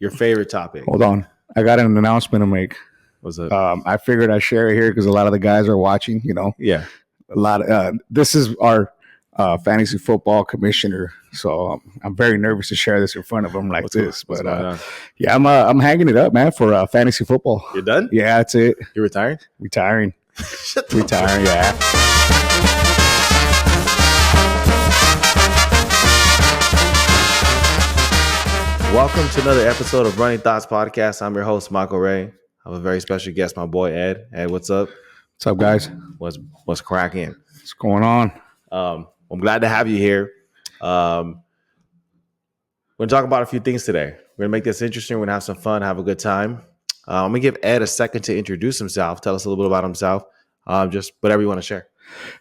Your favorite topic. Hold on. I got an announcement to make. What's up? I figured I'd share it here because a lot of the guys are watching, Yeah. A lot of this is our fantasy football commissioner. So I'm very nervous to share this in front of him like this. What's going on? Yeah, I'm hanging it up, man, for fantasy football. You're done? Yeah, that's it. You're retiring? Retiring. Retiring, yeah. Welcome to another episode of Running Thoughts Podcast. I'm your host, MichaelRay. I have a very special guest, my boy Ed. Ed, what's up? What's up, guys? What's cracking? What's going on? I'm glad to have you here. We're going to talk about a few things today. We're going to make this interesting. We're going to have some fun, have a good time. I'm going to give Ed a second to introduce himself. Tell us a little bit about himself. Just whatever you want to share.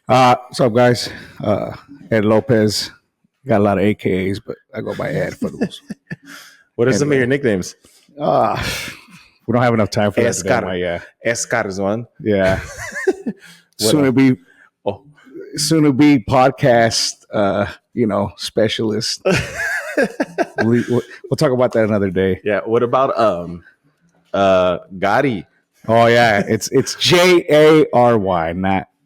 What's up, guys? Ed Lopez. Got a lot of AKAs, but I go by Ed for those. What are some of your nicknames? We don't have enough time for that today. Yeah. Escar is one. Yeah. Soon to be podcast, specialist. We'll talk about that another day. Yeah. What about Gotti? Oh yeah, it's Jary,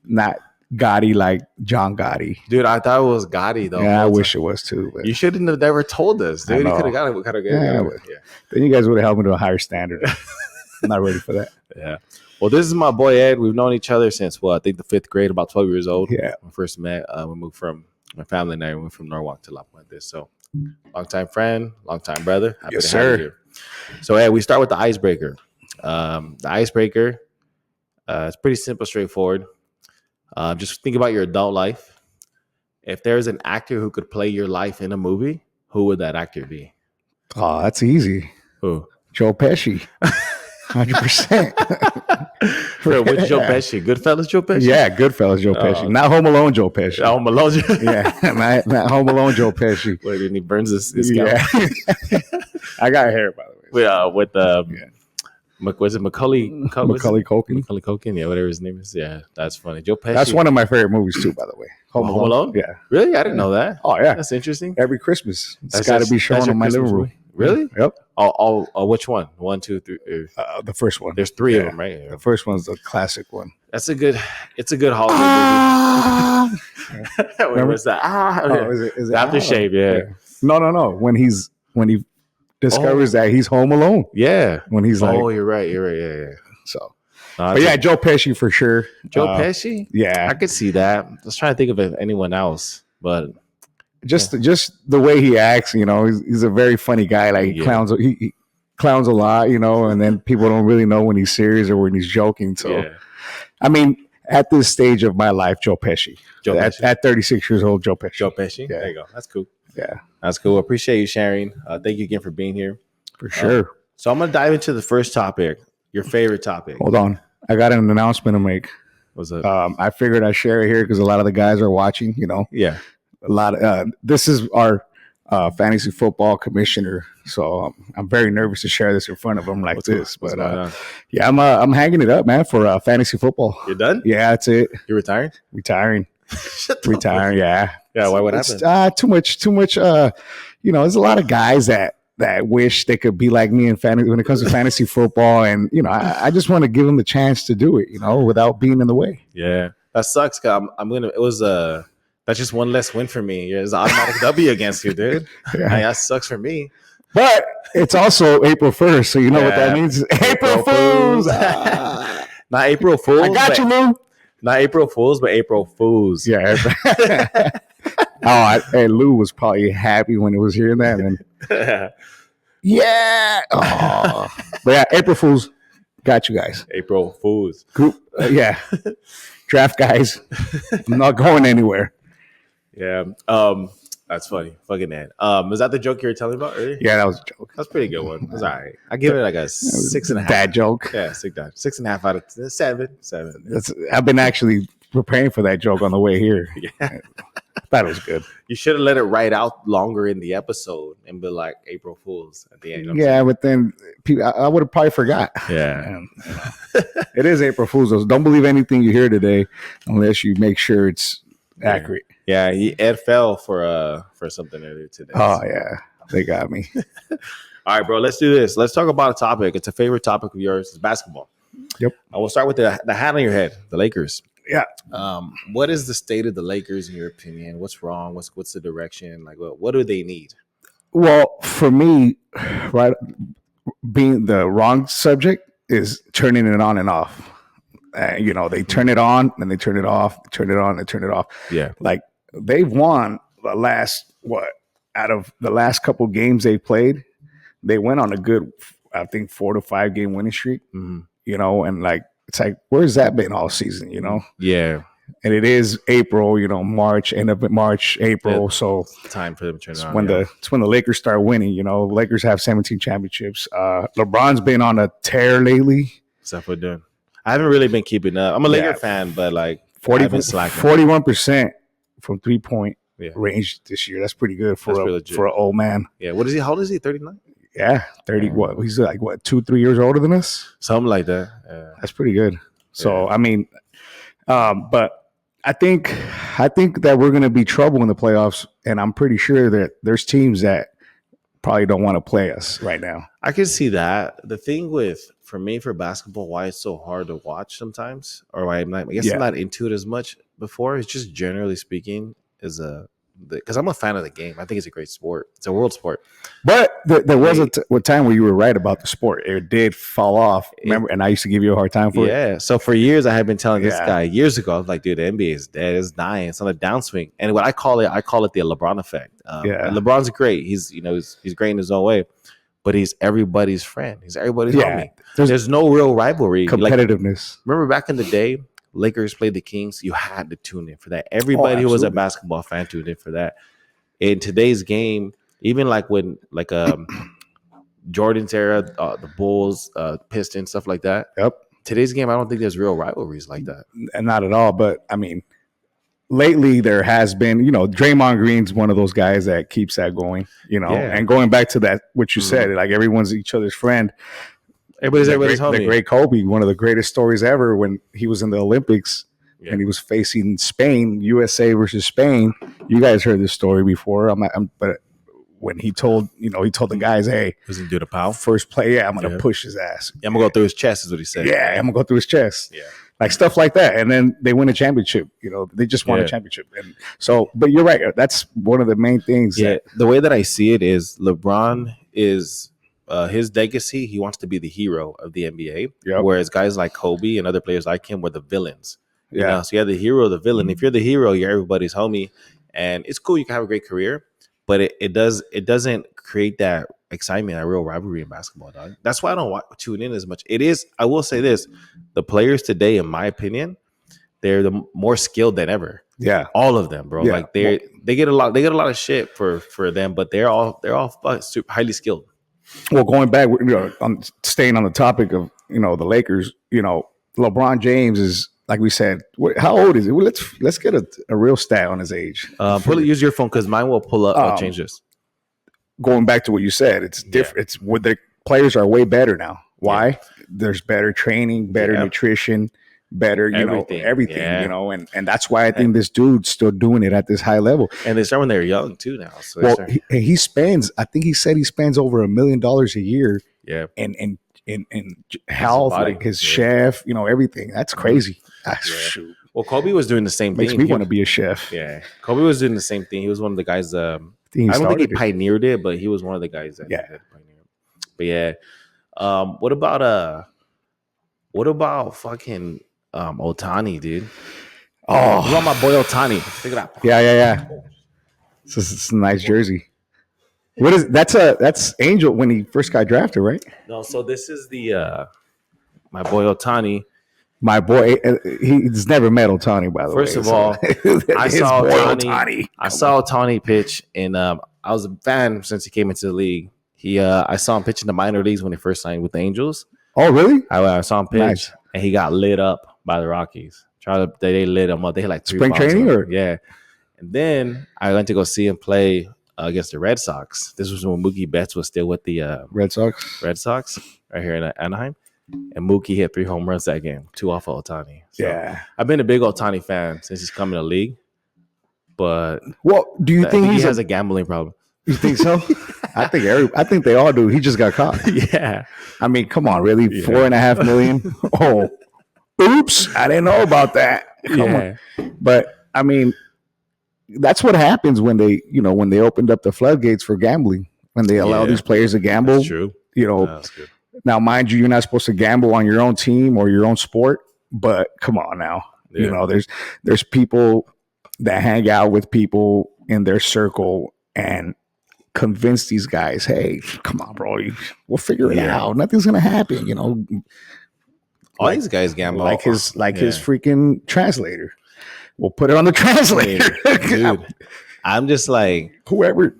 not Gotti like John Gotti. Dude, I thought it was Gotti though. Yeah, I wish it was too. But you shouldn't have never told us, dude. You could have got it. Yeah. Then you guys would have held me to a higher standard. I'm not ready for that. Yeah. Well, this is my boy Ed. We've known each other since I think the 5th grade, about 12 years old. Yeah. When we first met, we moved from my family and I went from Norwalk to La Puente. So, long time friend, long time brother. Happy yes, to have sir. you here. So, Ed, we start with the icebreaker. The icebreaker, it's pretty simple, straightforward. Just think about your adult life. If there's an actor who could play your life in a movie, who would that actor be? Oh, that's easy. Who? Joe Pesci. 100%. Which Joe Pesci? Goodfellas Joe Pesci? Yeah, Goodfellas Joe Pesci. Not Home Alone Joe Pesci. Home Alone. Yeah, not Home Alone Joe Pesci. Wait, and he burns his scalp. Yeah. I got hair, by the way. Was it Macaulay Culkin? Macaulay Culkin, yeah, whatever his name is. Yeah, that's funny. Joe Pesci. That's one of my favorite movies too, by the way. Home Alone? Yeah. Really? I didn't know that. Oh yeah, that's interesting. Every Christmas, it's got to be shown in my living room. Really? Yep. Which one? 1, 2, 3. The first one. There's 3 of them, right? Yeah. The first one's the classic one. It's a good holiday movie. Where was that? Is it aftershave? Yeah. No. When he discovers that he's home alone. Yeah. When he's like, you're right. Yeah. So, but yeah, Joe Pesci for sure. Joe Pesci? Yeah. I could see that. I was trying to think of anyone else, but just the way he acts, he's a very funny guy. Like he clowns a lot, and then people don't really know when he's serious or when he's joking. So, I mean, at this stage of my life, Joe Pesci. At 36 years old, Joe Pesci. Joe Pesci? Yeah. There you go. That's cool. Yeah. That's cool. Appreciate you sharing. Thank you again for being here. For sure. So I'm going to dive into the first topic, your favorite topic. Hold on. I got an announcement to make. What's up? I figured I'd share it here because a lot of the guys are watching, Yeah. A lot of this is our fantasy football commissioner. So I'm very nervous to share this in front of him like this. But yeah, I'm hanging it up, man, for fantasy football. You're done? Yeah, that's it. You're retiring? Retiring. Retiring, yeah. Yeah, why what happened? Too much. There's a lot of guys that wish they could be like me in fantasy when it comes to fantasy football, and I just want to give them the chance to do it, without being in the way. Yeah, that sucks. Cause that's just one less win for me. It's an automatic W against you, dude. Yeah. That sucks for me. But it's also April 1st, so you know what that means. April Fools. Not April Fools. I got you, Lou. Not April Fools, but April Fools. Yeah. Lou was probably happy when he was hearing that. And yeah. Oh. But yeah, April Fools. Got you guys. April Fools. Group. Yeah. Draft guys. I'm not going anywhere. Yeah. That's funny. Fucking Ed. Was that the joke you were telling about earlier? Yeah, that was a joke. That's a pretty good one. That's all right. I give it like a 6.5. Bad joke. Yeah, 6.5 out of 7. I've been actually preparing for that joke on the way here. Yeah. I thought it was good. You should have let it ride out longer in the episode and be like April Fools at the end. But then I would have probably forgot. Yeah. It is April Fools. So don't believe anything you hear today unless you make sure it's accurate. Yeah, Ed fell for something earlier today. Oh, yeah. They got me. All right, bro. Let's do this. Let's talk about a topic. It's a favorite topic of yours. It's basketball. Yep. I will start with the hat on your head. The Lakers. Yeah. What is the state of the Lakers in your opinion? What's wrong? What's the direction? Like, what do they need? Well, for me, right, being the wrong subject is turning it on and off. They turn it on and they turn it off, turn it on and turn it off. Yeah. Like they've won the last, out of the last couple games they played, they went on a good, I think, 4 to 5 game winning streak, and like, it's like, where's that been all season, Yeah. And it is April, March, end of March, April. So time for them to turn it on. It's when the Lakers start winning, Lakers have 17 championships. LeBron's been on a tear lately. Except for doing. I haven't really been keeping up. I'm a Laker fan, but like 41% from 3-point range this year. That's pretty good for an old man. Yeah. What is he? How old is he? 39? Yeah, 30. What? He's like 2-3 years older than us. Something like that. Yeah. That's pretty good. So I mean, but I think that we're going to be trouble in the playoffs, and I'm pretty sure that there's teams that probably don't want to play us right now. I can see that. The thing for me for basketball, why it's so hard to watch sometimes, or why I'm not into it as much before. It's just generally speaking because I'm a fan of the game. I think it's a great sport. It's a world sport. But there was a time where you were right about the sport. It did fall off. Remember, and I used to give you a hard time for it. Yeah. So for years, I had been telling this guy years ago, I was like, dude, the NBA is dead. It's dying. It's on a downswing. And what I call it the LeBron effect. LeBron's great. He's great in his own way. But he's everybody's friend. He's everybody's homie. There's no real rivalry. Competitiveness. Remember back in the day, Lakers played the Kings. You had to tune in for that. Everybody who was a basketball fan tuned in for that. In today's game, even like when Jordan's era, the Bulls, Pistons, stuff like that. Yep. Today's game, I don't think there's real rivalries like that. And not at all. But I mean, lately there has been, Draymond Green's one of those guys that keeps that going, and going back to that, what you said, like everyone's each other's friend. Everybody's homie. The great Kobe, one of the greatest stories ever when he was in the Olympics and he was facing Spain, USA versus Spain. You guys heard this story before. But when he told the guys, hey, was he doing a pow? First play, I'm going to push his ass. I'm going to go through his chest is what he said. Yeah, I'm going to go through his chest. Yeah. Like stuff like that. And then they win a championship. They just won a championship. And so, but you're right. That's one of the main things. Yeah. The way that I see it is LeBron is his legacy. He wants to be the hero of the NBA. Yep. Whereas guys like Kobe and other players like him were the villains. Yeah. So you have the hero, the villain. If you're the hero, you're everybody's homie. And it's cool. You can have a great career. But it doesn't create that excitement, that real rivalry in basketball, dog. That's why I don't tune in as much. It is, I will say this, the players today, in my opinion, they're the more skilled than ever. Yeah. All of them, bro. Yeah. Like they get a lot of shit for them, but they're all super highly skilled. Well, going back, I'm staying on the topic of, the Lakers, LeBron James is, like we said, how old is he? Well, let's get a real stat on his age. Use your phone because mine will pull up. I'll change this. Going back to what you said, it's different. It's where the players are way better now. Why? Yeah. There's better training, better nutrition, better, everything, and that's why I think this dude's still doing it at this high level. And they start when they're young too now. So he spends, I think he said he spends over $1 million a year. Yeah. In health, like his chef, everything. That's crazy. Shoot. Well, Kobe was doing the same thing. Makes me want to be a chef. Yeah. Kobe was doing the same thing. He was one of the guys. I don't think he pioneered it, but he was one of the guys that pioneered it. But yeah. What about fucking Ohtani, dude? Oh, what about my boy Ohtani? Check it out. Yeah. It's a nice jersey. What is that's Angel when he first got drafted, right? No, so this is the my boy Ohtani. My boy, he's never met Ohtani, by the way. First of all, I saw Ohtani. I saw Ohtani pitch, and I was a fan since he came into the league. I saw him pitch in the minor leagues when he first signed with the Angels. Oh, really? I saw him pitch, and he got lit up by the Rockies. They lit him up. They had like 3 spring training, yeah. And then I went to go see him play against the Red Sox. This was when Mookie Betts was still with the Red Sox right here in Anaheim. And Mookie hit 3 home runs that game, 2 off of Ohtani. So yeah. I've been a big Ohtani fan since he's come in the league. But do you think he has a gambling problem? You think so? I think they all do. He just got caught. Yeah. I mean, come on, really? Yeah. $4.5 million? Oh, oops! I didn't know about that. Come on. But I mean, that's what happens when they opened up the floodgates for gambling. When they allow these players to gamble. That's true. That's good. Now, mind you, you're not supposed to gamble on your own team or your own sport. But come on now, there's people that hang out with people in their circle and convince these guys, hey, come on, bro, we'll figure it out. Nothing's gonna happen, All these guys gamble, like his freaking translator. We'll put it on the translator, dude. I'm just like, whoever.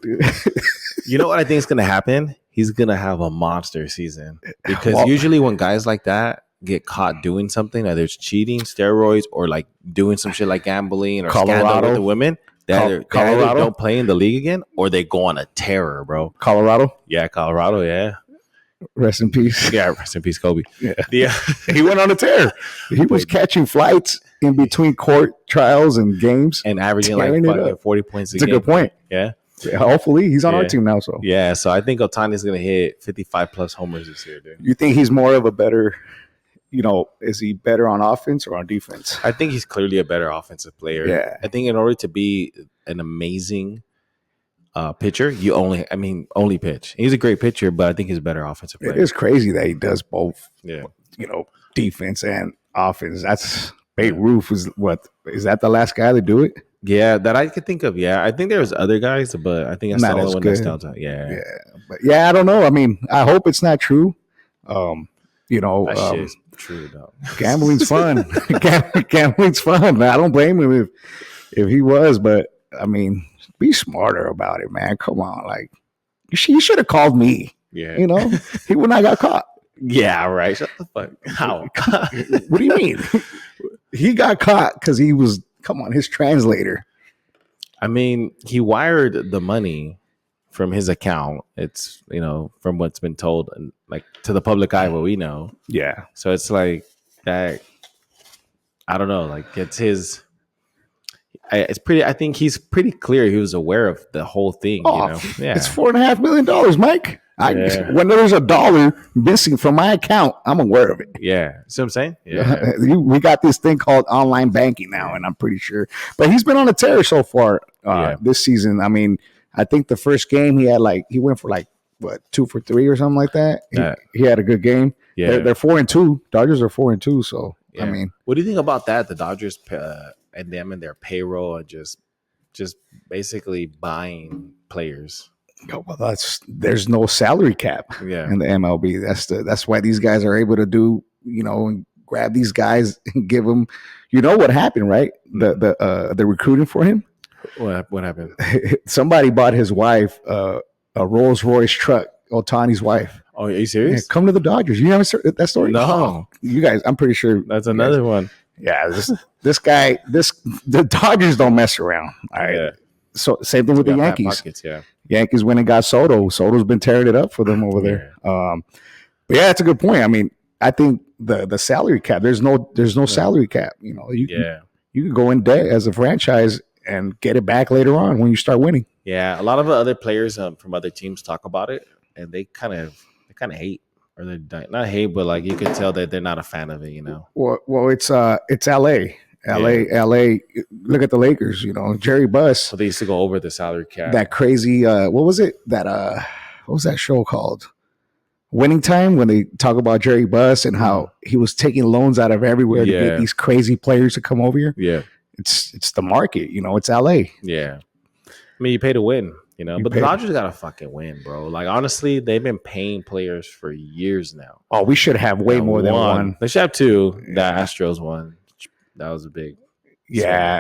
You know what I think is gonna happen? He's gonna have a monster season because usually when guys like that get caught doing something, either it's cheating, steroids, or like doing some shit like gambling or scandal with the women, they either don't play in the league again or they go on a terror, bro. Colorado? Yeah, Colorado, yeah. Rest in peace. Yeah, rest in peace, Kobe. Yeah. He went on a tear. He was catching flights in between court trials and games. And averaging like fucking 40 points a game. That's a good point. Yeah. Hopefully he's on our team now. So so I think Ohtani's gonna hit 55 plus homers this year, dude. You think he's more of a better, is he better on offense or on defense? I think he's clearly a better offensive player. Yeah. I think in order to be an amazing pitcher, you only pitch. He's a great pitcher, but I think he's a better offensive player. It is crazy that he does both. Yeah. Defense and offense. That's Babe Ruth is that the last guy to do it? Yeah, that I could think of. Yeah, I think there's other guys, but I think that's the only one that stands out. Yeah, but I don't know. I mean, I hope it's not true. That shit is true though. Gambling's fun. Gambling's fun. I don't blame him if he was, but I mean, be smarter about it, man. Come on, like you should have called me. Yeah, he would not got caught. Yeah, right. Shut the fuck. How? What do you mean? He got caught because he was. Come on, his translator. I mean, he wired the money from his account. It's, from what's been told, and like to the public eye, what we know. Yeah. So it's like that. I don't know. Like it's his. It's pretty. I think he's pretty clear. He was aware of the whole thing. Yeah. It's $4.5 million, Mike. When there's $1 missing from my account, I'm aware of it. Yeah. See what I'm saying? Yeah. We got this thing called online banking now, and I'm pretty sure. But he's been on a tear so far this season. I mean, I think the first game he went for 2 for 3 or something like that. He had a good game. Yeah. They're 4-2. Dodgers are 4-2. So I mean, what do you think about that? The Dodgers and them and their payroll and just basically buying players. Well, there's no salary cap in the MLB. That's why these guys are able to do, and grab these guys and give them. You know what happened, right? The recruiting for him. What happened? Somebody bought his wife a Rolls Royce truck. Ohtani's wife. Oh, are you serious? Yeah, come to the Dodgers. You haven't heard that story? No, you guys. I'm pretty sure that's another one. Yeah, this guy. The Dodgers don't mess around. All right. Yeah. So same thing with the Yankees. Pockets, yeah. Yankees went and got Soto. Soto's been tearing it up for them over there. But that's a good point. I mean, I think the salary cap. There's no salary cap. You can go in debt as a franchise and get it back later on when you start winning. Yeah, a lot of other players from other teams talk about it, and they kind of hate, or they not hate, but like you can tell that they're not a fan of it. Well, it's L.A. LA, look at the Lakers, Jerry Buss. So they used to go over the salary cap. That crazy, what was it? What was that show called? Winning Time, when they talk about Jerry Buss and how he was taking loans out of everywhere to get these crazy players to come over here. Yeah. It's the market, it's LA. Yeah. I mean, you pay to win, but the Dodgers got to fucking win, bro. Like, honestly, they've been paying players for years now. Oh, we should have way more than one. They should have 2. The Astros won. That was a big, that's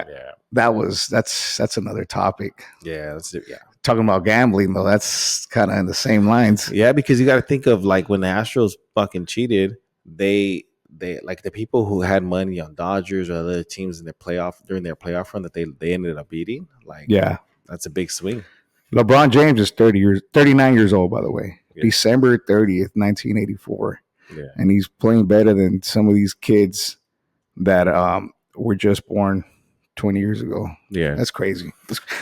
another topic. Yeah, that's it. Yeah, talking about gambling though, that's kind of in the same lines. Yeah, because you got to think of like when the Astros fucking cheated, they like the people who had money on Dodgers or other teams in during their playoff run that they ended up beating. Like, that's a big swing. LeBron James is 39 years old, by the way. Yeah. December 30th, 1984. Yeah, and he's playing better than some of these kids that were just born 20 years ago. Yeah. That's crazy.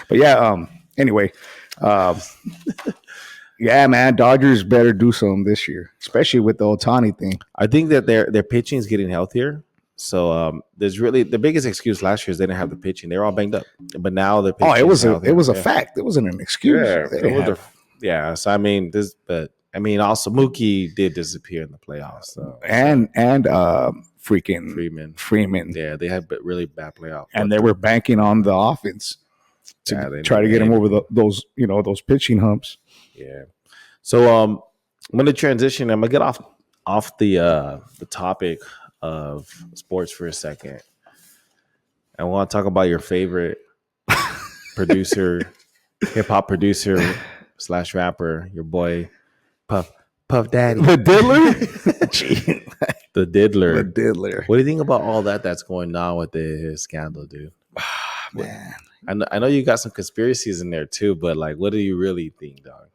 But anyway. Um, yeah, man, Dodgers better do something this year, especially with the Ohtani thing. I think that their pitching is getting healthier. So there's really the biggest excuse last year is they didn't have the pitching. They were all banged up, but now the pitching. It was a fact. It wasn't an excuse. Yeah, So I mean, also Mookie did disappear in the playoffs. So, and freaking Freeman. Yeah, they had really bad playoffs, and they were banking on the offense to try to get him over those pitching humps. Yeah. So I'm going to transition. I'm going to get off the topic of sports for a second. I want to talk about your favorite producer, hip hop producer / rapper, your boy Puff Daddy, the Diddler. The Diddler. The Diddler. What do you think about all that's going on with his scandal, dude? Man, I know you got some conspiracies in there too, but like, what do you really think, dog?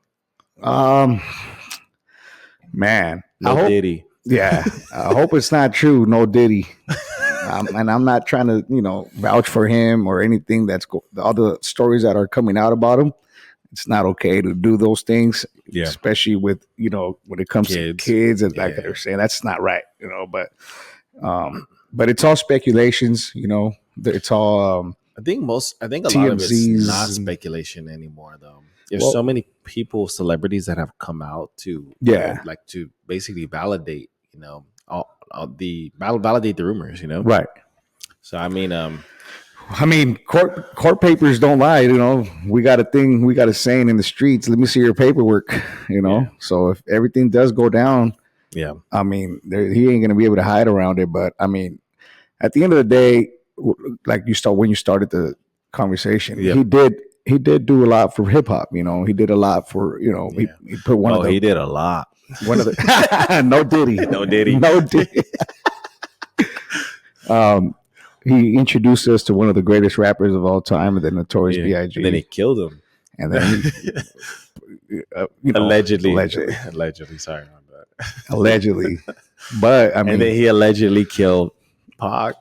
Man, Diddy. Yeah, I hope it's not true. No Diddy. And I'm not trying to, vouch for him or anything. All the stories that are coming out about him. It's not okay to do those things, especially with, when it comes to kids and like they're saying that's not right, but it's all speculations, it's all, I think a lot of it's not speculation anymore though. There's so many celebrities that have come out to to basically validate, validate the rumors, Right. So I mean, court papers don't lie. We got a saying in the streets. Let me see your paperwork. So if everything does go down, I mean, he ain't gonna be able to hide around it. But I mean, at the end of the day, like when you started the conversation, he did do a lot for hip hop. He did a lot for he put one of the. He did a lot. One of the no Diddy. He introduced us to one of the greatest rappers of all time, the Notorious B.I.G. And then he killed him. And then allegedly. Sorry about that. Allegedly, but I mean, and then he allegedly killed Pac.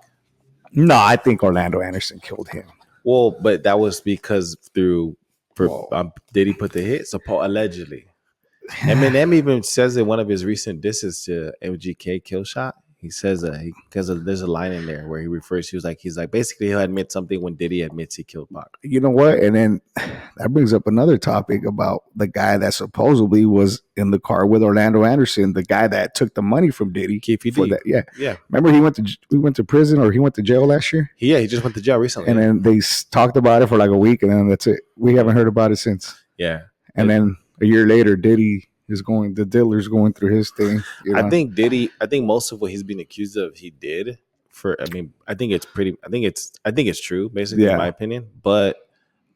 No, I think Orlando Anderson killed him. Well, but that was because did he put the hit? So Paul allegedly. Eminem even says in one of his recent disses to MGK Killshot, he says because there's a line in there where he refers. He's like basically he'll admit something when Diddy admits he killed Pac. You know what? And then that brings up another topic about the guy that supposedly was in the car with Orlando Anderson, the guy that took the money from Diddy. KPD. Yeah. Remember he went to prison or he went to jail last year? Yeah, he just went to jail recently. And then they talked about it for like a week, and then that's it. We haven't heard about it since. Yeah. And then a year later, the Diddler's going through his thing. I think most of what he's been accused of, he did. I think it's true, basically, in my opinion. But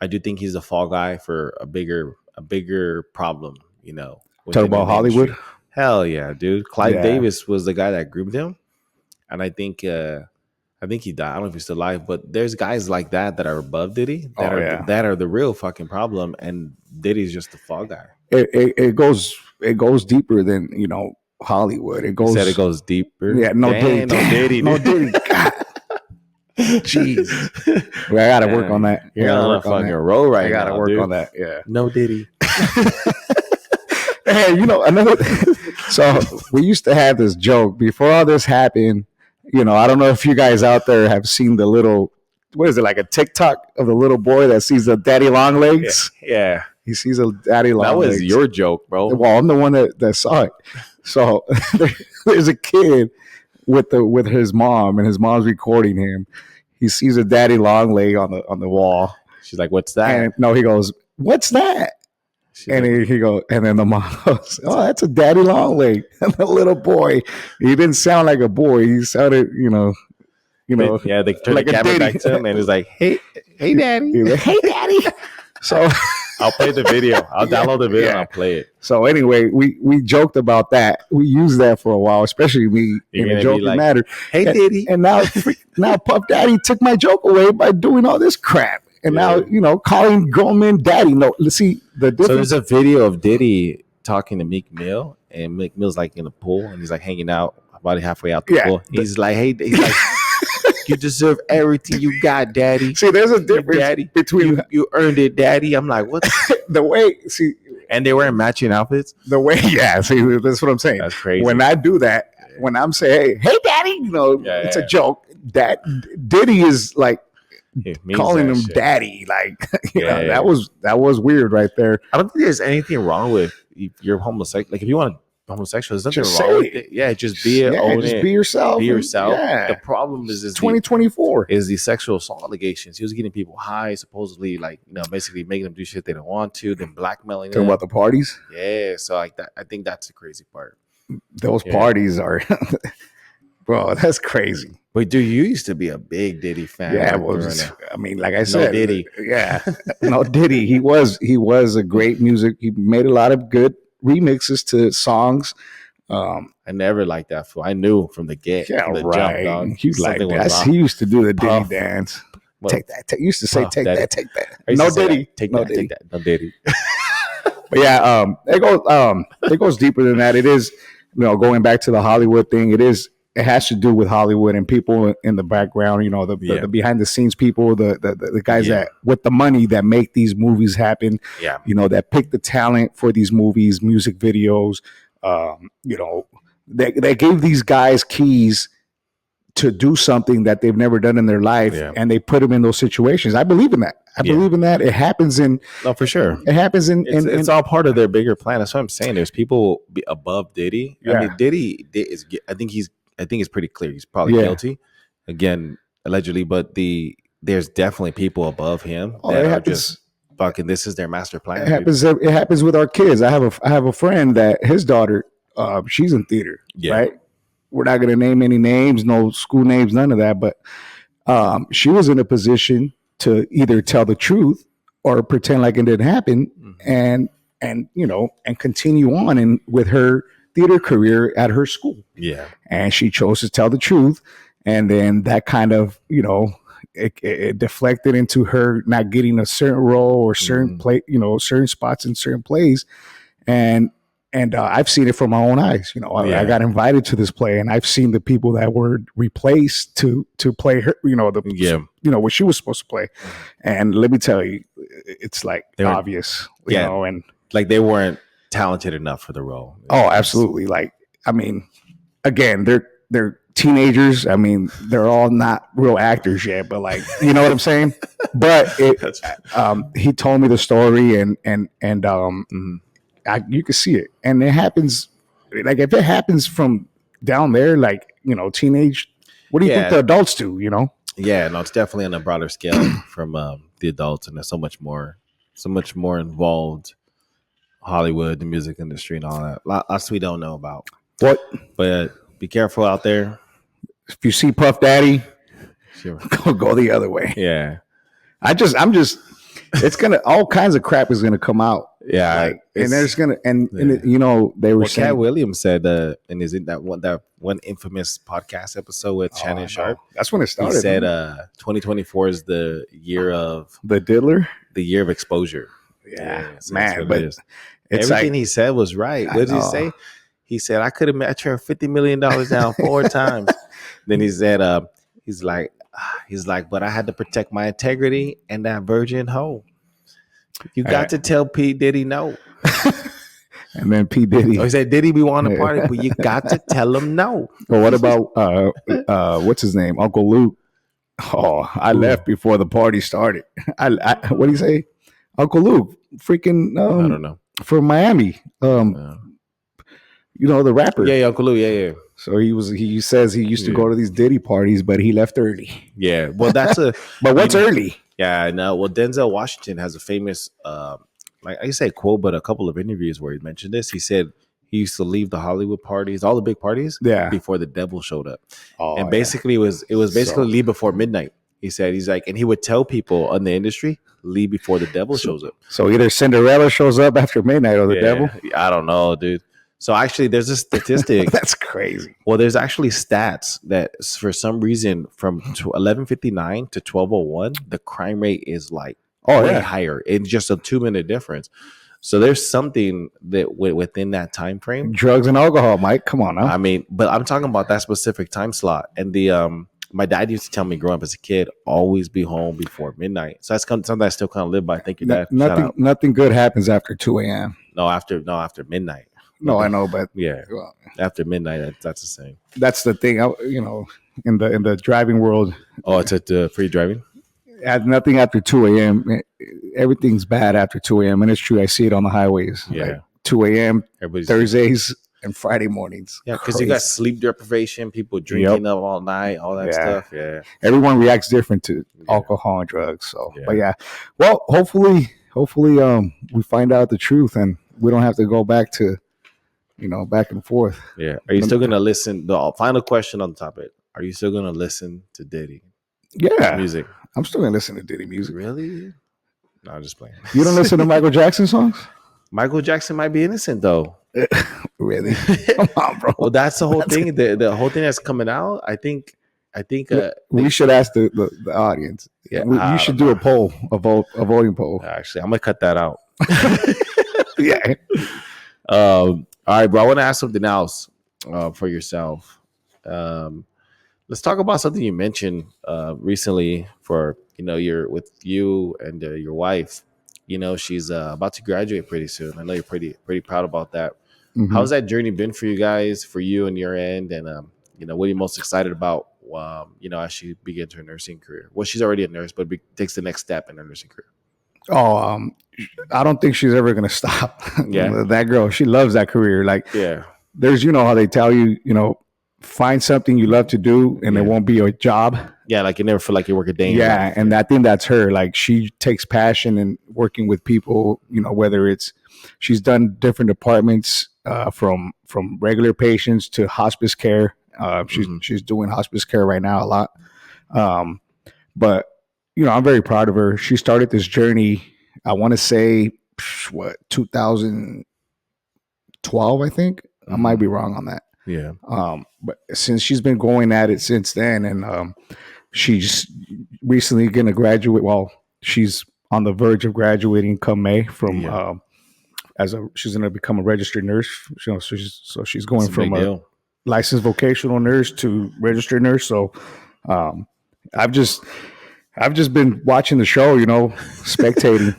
I do think he's a fall guy for a bigger problem. Talk about Hollywood. Hell yeah, dude. Clive Davis was the guy that groomed him, and I think he died. I don't know if he's still alive, but there's guys like that are above Diddy that are the real fucking problem, and Diddy's just the fall guy. It goes deeper than Hollywood. It goes deeper. Yeah, no Diddy. God. Jeez, I gotta work on that. You're on a fucking roll right now. I gotta work on that. Yeah, no Diddy. Hey, another. So we used to have this joke before all this happened. I don't know if you guys out there have seen the little. What is it, like a TikTok of the little boy that sees the daddy long legs? Yeah. He sees a daddy long legs. That was your joke, bro. Well, I'm the one that saw it. So there's a kid with his mom, and his mom's recording him. He sees a daddy long leg on the wall. She's like, "What's that?" And no, he goes, "What's that?" And he goes, and then the mom goes, "Oh, that's a daddy long leg." And the little boy, he didn't sound like a boy. He sounded, yeah, they turned like the camera back to him, and he's like, "Hey, daddy." He's like, "Hey, daddy." So I'll play the video. I'll download the video and I'll play it. So anyway, we joked about that. We used that for a while, especially me in a joking matter. Hey, Diddy. And now Puff Daddy took my joke away by doing all this crap. And now, calling grown men daddy. No, let's see the difference. So there's a video of Diddy talking to Meek Mill, and Meek Mill's like in the pool, and he's like hanging out about halfway out the pool. He's like, You deserve everything you got, daddy. See, there's a difference daddy. between you earned it, daddy. I'm like, what? The way, see, and they wearing matching outfits. The way, yeah. See, that's what I'm saying. That's crazy. When I do that, when I'm saying, "Hey, daddy," it's a joke. That Diddy is like calling him shit. daddy. Like, you know, that was weird right there. I don't think there's anything wrong with if you're homosexual. Like, if you want to homosexual, there's nothing Just wrong say with it. it. Yeah, just be it. Own just it. be yourself. Be yourself. Yeah. The problem is 2024 is the sexual assault allegations. He was getting people high, supposedly, like, you know, basically making them do shit they don't want to, then blackmailing them. Talking about the parties. Yeah, so like that, I think that's the crazy part. Those parties are, bro, that's crazy. But dude, you used to be a big Diddy fan. Yeah, I mean, like I said, Diddy. Yeah, no Diddy. He was a great music. He made a lot of good remixes to songs. I never liked that fool. I knew from the get. Yeah, from the right. Jump, he like that. He used to do the Diddy dance. Well, take that. He used to say, "Take daddy. that. Take that." No Diddy. Take no that. Diddy. Take that. No Diddy. But yeah, it goes deeper than that. It is, you know, going back to the Hollywood thing. It has to do with Hollywood and people in the background. You know, the behind the scenes people, the guys that with the money that make these movies happen. Yeah, you know, that pick the talent for these movies, music videos. You know, they gave these guys keys to do something that they've never done in their life, and they put them in those situations. I believe in that. I believe in that. It happens for sure. It happens it's all part of their bigger plan. That's what I'm saying. There's people above Diddy. Yeah. I mean, Diddy is. I think it's pretty clear. He's probably guilty. Again, allegedly, but there's definitely people above him that are just fucking. This is their master plan. It happens with our kids. I have a friend that his daughter, she's in theater. Yeah. Right. We're not going to name any names, no school names, none of that. But she was in a position to either tell the truth or pretend like it didn't happen, and you know, and continue on with her theater career at her school. Yeah, and she chose to tell the truth, and then that kind of, you know, it deflected into her not getting a certain role or certain play, you know, certain spots in certain plays, and I've seen it from my own eyes. You know, I got invited to this play, and I've seen the people that were replaced to play her. You know, you know what she was supposed to play. And let me tell you, it's like obvious. You know, and like they weren't talented enough for the role. Oh, absolutely. Like, I mean, again, they're teenagers. I mean, they're all not real actors yet, but like, you know what I'm saying. But he told me the story, and you can see it, and it happens. Like, if it happens from down there, like, you know, teenage, what do you think the adults do? You know? Yeah, no, it's definitely on a broader scale from the adults, and there's so much more involved. Hollywood, the music industry, and all that. Lots we don't know about. What? But be careful out there. If you see Puff Daddy, go the other way. Yeah, I'm just. It's gonna, all kinds of crap is gonna come out. Yeah, like, and there's gonna and you know, they were saying, Cat Williams said and is it that one infamous podcast episode with Shannon Sharp? That's when it started. He said 2024 is the year of the diddler, the year of exposure. Yeah, so man, but it's everything he said was right. What did he say? He said, I could have turned $50 million down 4 times. Then he said, he's like, but I had to protect my integrity and that virgin hoe. You got to tell P. Diddy no. And then P. Diddy. He said, Diddy, we want to party, but you got to tell him no. Well, what about what's his name? Uncle Luke. Oh, I left before the party started. What do you say? Uncle Luke, freaking I don't know. From Miami. You know, the rapper. Yeah, Uncle Luke, yeah. So he says he used to go to these Diddy parties, but he left early. Yeah. Well, that's but what's early? Yeah, I know. Well, Denzel Washington has a famous like I say quote, but a couple of interviews where he mentioned this. He said he used to leave the Hollywood parties, all the big parties, before the devil showed up. Oh, and basically it was basically leave before midnight. He said he's like, and he would tell people in the industry, leave before the devil shows up. So either Cinderella shows up after midnight or the devil? I don't know, dude. So actually there's a statistic. That's crazy. Well, there's actually stats that for some reason from 1159 to 1201, the crime rate is like way higher in just a 2-minute difference. So there's something that within that time frame. Drugs and alcohol, Mike. Come on now. I mean, but I'm talking about that specific time slot. And the My dad used to tell me growing up as a kid, always be home before midnight. So that's something I still kind of live by. Thank you, Dad. Nothing good happens after 2 a.m. No, after midnight. No, I know, but well, after midnight, that's the same. That's the thing. In the driving world. Oh, it's at free driving. Nothing after 2 a.m. Everything's bad after 2 a.m. And it's true. I see it on the highways. Yeah, like 2 a.m. Thursdays and Friday mornings. Yeah, because you got sleep deprivation, people drinking up all night, all that stuff. Yeah, everyone reacts different to alcohol and drugs. So, but well, hopefully, we find out the truth and we don't have to go back to, back and forth. Yeah. Are you still gonna listen? The final question on the topic: are you still gonna listen to Diddy? Yeah, music. I'm still gonna listen to Diddy music. Really? No, I'm just playing. You don't listen to Michael Jackson songs? Michael Jackson might be innocent though. Really? Come on, bro. Well, that's the whole thing. The whole thing that's coming out. I think. We should ask the audience. Yeah, you should do a poll, a voting poll. Actually, I'm gonna cut that out. Yeah. All right, bro. I want to ask something else for yourself. Let's talk about something you mentioned recently. For you're with you and your wife. She's about to graduate pretty soon. I know you're pretty proud about that. Mm-hmm. How's that journey been for you guys, for you and your end? And what are you most excited about? As she begins her nursing career. Well, she's already a nurse, but takes the next step in her nursing career. Oh, I don't think she's ever gonna stop. Yeah, that girl, she loves that career. Like, there's how they tell you, find something you love to do, and it won't be a job. Yeah, like you never feel like you work a day. Yeah, and I think that's her. Like, she takes passion in working with people. Whether it's she's done different departments from regular patients to hospice care. She's doing hospice care right now a lot. But I'm very proud of her. She started this journey, I want to say 2012, I think. I might be wrong on that. Yeah. But since she's been going at it since then, and she's recently going to graduate. Well, she's on the verge of graduating come May from she's going to become a registered nurse. So she's going from a licensed vocational nurse to registered nurse. So I've just been watching the show, spectating.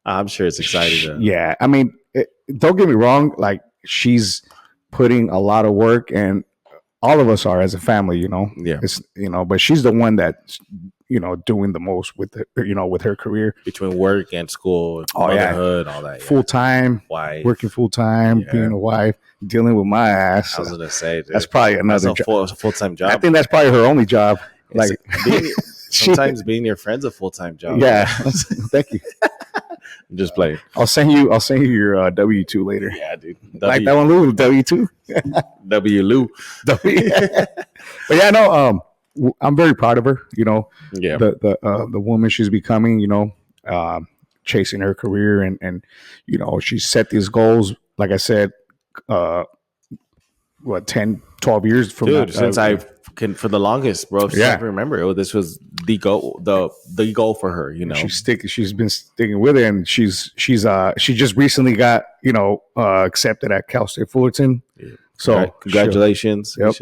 I'm sure it's exciting. Yeah, I mean, don't get me wrong. Like, she's putting a lot of work, and all of us are as a family. Yeah. It's but she's the one that's doing the most with with her career between work and school, motherhood, all that. Full time, working full time, being a wife, dealing with my ass. I was gonna say, dude, that's probably another full-time job. I think that's probably her only job. Like, sometimes being your friend's a full-time job. Yeah. Thank you. I'm just playing. I'll send you your W-2 later. Yeah, dude. Like that one, Lou, W-2. W-Lou. But yeah, no, I'm very proud of her. Yeah. The woman she's becoming. Chasing her career, and she's set these goals. Like I said, 10, 12 years from dude, since I can for the longest, bro. I can remember this was the goal, the goal for her. She's been sticking with it, and she just recently got accepted at Cal State Fullerton. Yeah. So congratulations. Yep.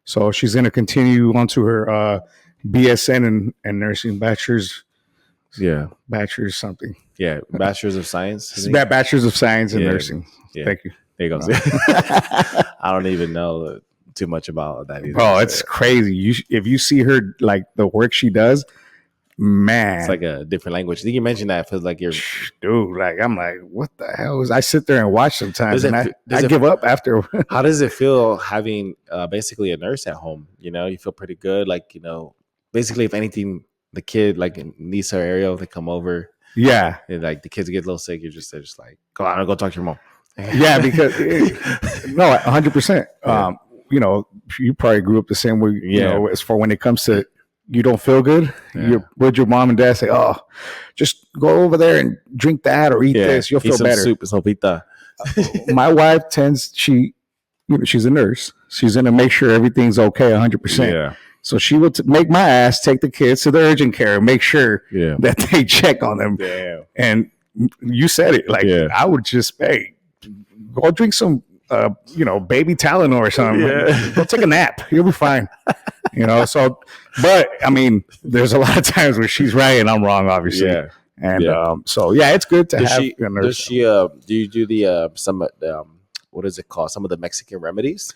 So she's going to continue on to her BSN and nursing bachelor's. Yeah, bachelor's something. Yeah, bachelor's of science. Bachelor's of science in nursing. Yeah. Thank you. There you go. I don't even know too much about that either. Bro, it's crazy. If you see her, like, the work she does, man, it's like a different language. I think you mentioned that. It feels like you're, dude. Like, I'm like, what the hell? I sit there and watch sometimes, and I give up after. How does it feel having basically a nurse at home? You feel pretty good. Like, basically, if anything, the kid like needs her area, they come over. Yeah, and like the kids get a little sick. They're just like, go on, go talk to your mom. Yeah, because 100%. You probably grew up the same way. As for when it comes to you don't feel good, would your mom and dad say, "Oh, just go over there and drink that or eat this, you'll feel better." Soup, sopita. My wife she's a nurse. She's gonna make sure everything's okay, 100%. Yeah. So she would make my ass take the kids to the urgent care and make sure that they check on them. Damn. And you said it, like I would just go drink some, baby Tylenol or something. Yeah. Go take a nap. You'll be fine. So, but I mean, there's a lot of times where she's right and I'm wrong, obviously. Yeah. And so yeah, it's good to have. Does she? Do you do the some what is it called? Some of the Mexican remedies.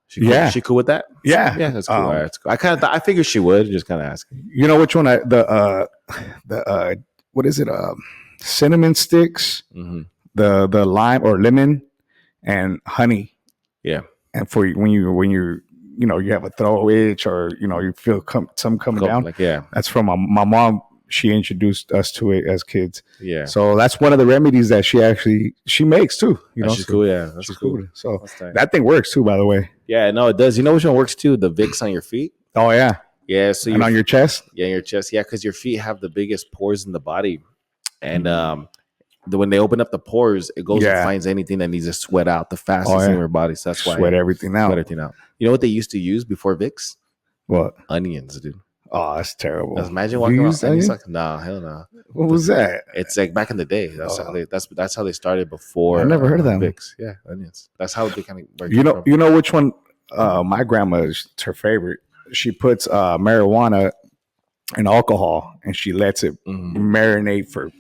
She cool with that? Yeah, that's cool. That's cool. I figured she would. Just kind of asking. You know which one? The what is it? Cinnamon sticks, the lime or lemon, and honey. Yeah. And for when you have a throat itch or you feel something coming down. Like, yeah. That's from my mom. She introduced us to it as kids. Yeah. So that's one of the remedies that she makes too. She's cool. Yeah. That's cool. So that thing works too, by the way. Yeah, no, it does. You know which one works too? The Vicks on your feet. Oh yeah. Yeah. So on your chest. Yeah, your chest. Yeah, because your feet have the biggest pores in the body, and when they open up the pores, it goes and finds anything that needs to sweat out the fastest in your body. So that's why sweat everything out. You know what they used to use before Vicks? What? Onions, dude. Oh, that's terrible. Imagine walking around onions. Like, no, hell no. What was that? It's like back in the day. That's how they started before. I never heard of that. Vicks. Yeah, onions. That's how they kind of work. You know which one? My grandma's her favorite. She puts marijuana and alcohol, and she lets it marinate for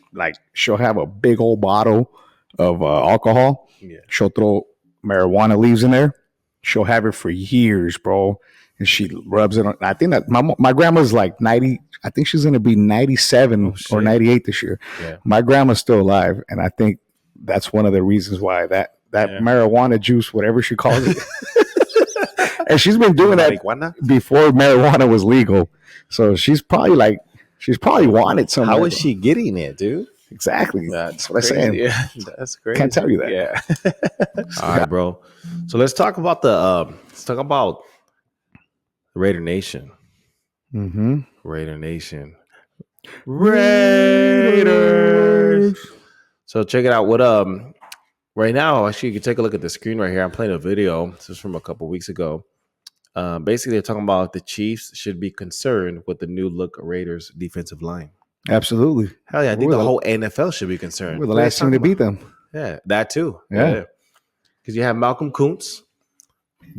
she'll have a big old bottle of alcohol. Yeah. She'll throw marijuana leaves in there. She'll have it for years, bro. And she rubs it on. I think that my grandma's like 90. I think she's going to be 97 or 98 this year. Yeah. My grandma's still alive. And I think that's one of the reasons why that marijuana juice, whatever she calls it. And she's been doing that before marijuana was legal. So she's probably wanted something. How is she getting it, dude? Exactly. That's what I'm saying. Yeah, that's crazy. Can't tell you that. Yeah. All right, bro. So let's talk about Raider Nation. Mm-hmm. Raider Nation. Raiders. So check it out. What right now, actually, you can take a look at the screen right here. I'm playing a video. This is from a couple weeks ago. Basically, they're talking about the Chiefs should be concerned with the new look Raiders defensive line. Absolutely. Hell yeah, I think the whole NFL should be concerned. We're the last team to beat them. Yeah, that too. Yeah. Because you have Malcolm Kuntz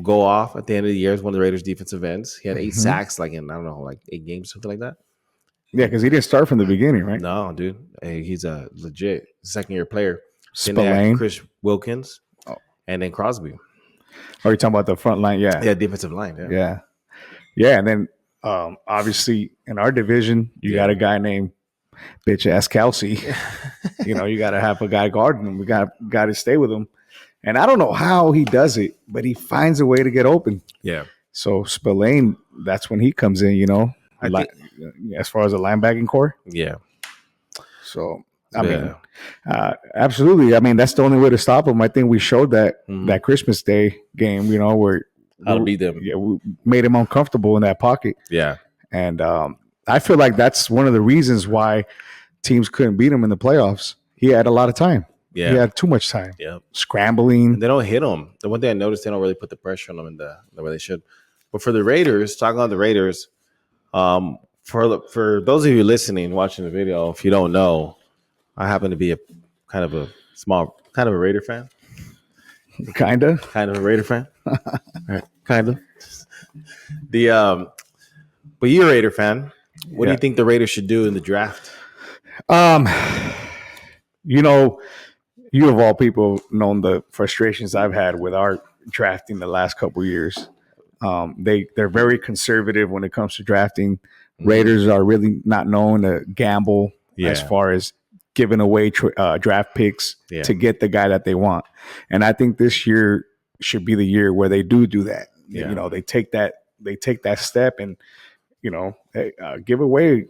go off at the end of the year as one of the Raiders' defensive ends. He had 8 sacks, in 8 games, something like that. Yeah, because he didn't start from the beginning, right? No, dude. Hey, he's a legit second-year player. Spillane, Chris Wilkins, and then Crosby. Oh, you're talking about the front line? Yeah. Yeah, defensive line. Yeah. And then obviously in our division, you got a guy named bitch ass Kelsey. You got to have a guy guarding him. We got to stay with him. And I don't know how he does it, but he finds a way to get open. Yeah. So Spillane, that's when he comes in, as far as the linebacking core. Yeah. So, I mean, absolutely. I mean, that's the only way to stop him. I think we showed that that Christmas Day game, where how to beat them. Yeah, we made him uncomfortable in that pocket. Yeah. And I feel like that's one of the reasons why teams couldn't beat him in the playoffs. He had a lot of time. Yeah. He had too much time. Yeah. Scrambling. And they don't hit him. The one thing I noticed, they don't really put the pressure on him in the way they should. But for the Raiders, talking about the Raiders, for those of you listening, watching the video, if you don't know, I happen to be a kind of a Raider fan. Kind of a Raider fan. Kind of. But you're a Raider fan. What do you think the Raiders should do in the draft? You of all people known the frustrations I've had with our drafting the last couple of years. They're very conservative when it comes to drafting. Raiders are really not known to gamble as far as giving away draft picks to get the guy that they want. And I think this year should be the year where they do that. Yeah. They take that step and give away.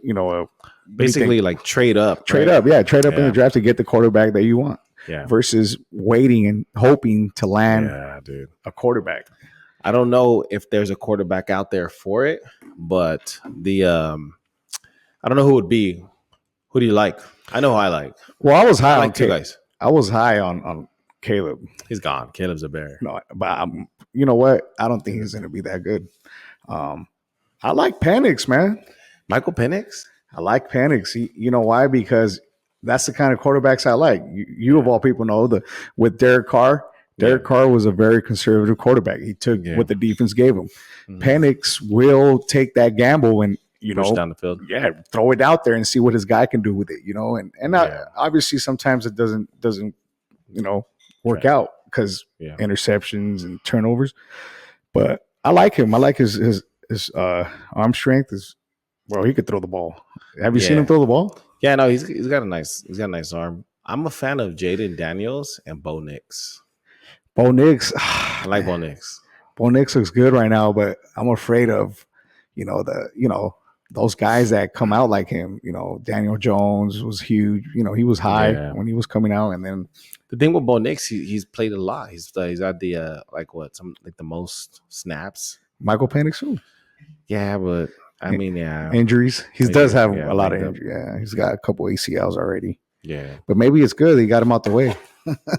Basically like trade up. Trade up in the draft to get the quarterback that you want. Yeah. Versus waiting and hoping to land a quarterback. I don't know if there's a quarterback out there for it, but I don't know who it would be. Who do you like? I know who I like. Well, I was high on two guys. I was high on Caleb. He's gone. Caleb's a bear. No, but you know what? I don't think he's going to be that good. I like Penix, man. Michael Penix? I like Penix. You know why? Because that's the kind of quarterbacks I like. You of all people know with Derek Carr, Derek Carr was a very conservative quarterback. He took what the defense gave him. Penix will take that gamble and push down the field. Yeah, throw it out there and see what his guy can do with it. And obviously sometimes it doesn't work out because interceptions and turnovers. But I like him. I like his arm strength. He could throw the ball. Have you seen him throw the ball? Yeah, no, he's got a nice arm. I'm a fan of Jaden Daniels and Bo Nix. Bo Nix. I like Bo Nix. Bo Nix looks good right now, but I'm afraid of, those guys that come out like him. Daniel Jones was huge. He was high when he was coming out, and then the thing with Bo Nix, he's played a lot. He's got the the most snaps. Michael Penix too. Yeah, but I mean, injuries. He does have a lot of injuries. Yeah, he's got a couple ACLs already. Yeah, but maybe it's good he got him out the way.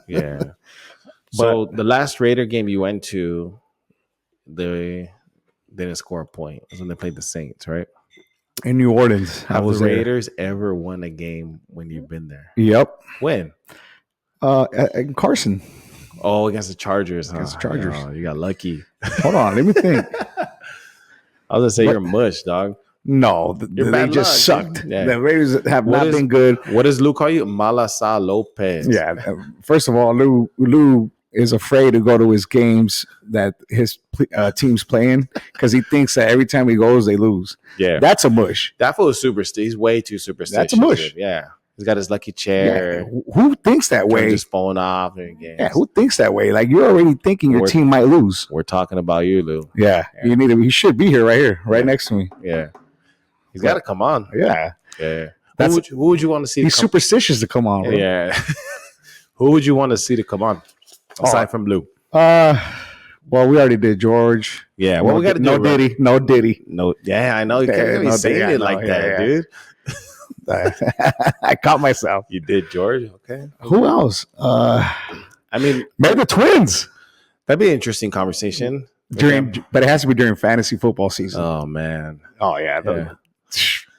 Yeah. So the last Raider game you went to, they didn't score a point. It was when they played the Saints, right? In New Orleans. Have the Raiders ever won a game when you've been there? Yep. When? Carson. Oh, against the Chargers. Against the Chargers. Oh, you got lucky. Hold on, let me think. I was gonna say you're mush, dog. No, they just sucked. Yeah. The Raiders have not been good. What does Lou call you? Malasa Lopez. Yeah. First of all, Lou is afraid to go to his games that his team's playing because he thinks that every time he goes, they lose. Yeah. That's a mush. That fool is superstitious. He's way too superstitious. That's a mush. Yeah. He's got his lucky chair. Yeah. Who thinks that way? Just phone off during games. Yeah, who thinks that way? Like, you're already thinking your team might lose. We're talking about you, Lou. Yeah. He should be here, right next to me. Yeah. He's got to come on. Yeah. Yeah. Who would you want to see? He's superstitious to come on. Bro. Yeah. Who would you want to see to come on aside from Lou? Well, we already did George. Yeah. Well, we got to do Diddy. No Diddy. No. Yeah, I know. You can't be saying it like that, dude. I caught myself. You did George? Okay. Who else? I mean, maybe the Twins. That'd be an interesting conversation. But it has to be during fantasy football season. Oh, man. Oh, yeah.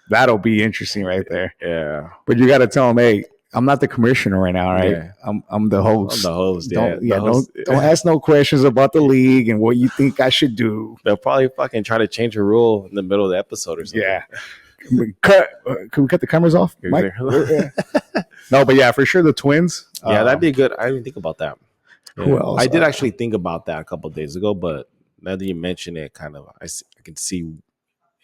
That'll be interesting right there. Yeah. But you got to tell them, hey, I'm not the commissioner right now, right? Yeah. I'm the host. I'm the host. Don't ask no questions about the league and what you think I should do. They'll probably fucking try to change a rule in the middle of the episode or something. Yeah. Can we cut the cameras off, Mike? No, but yeah, for sure the Twins. Yeah, that'd be good. I didn't think about that. Yeah. Who else? I did actually think about that a couple of days ago, but now that you mention it, kind of, I can see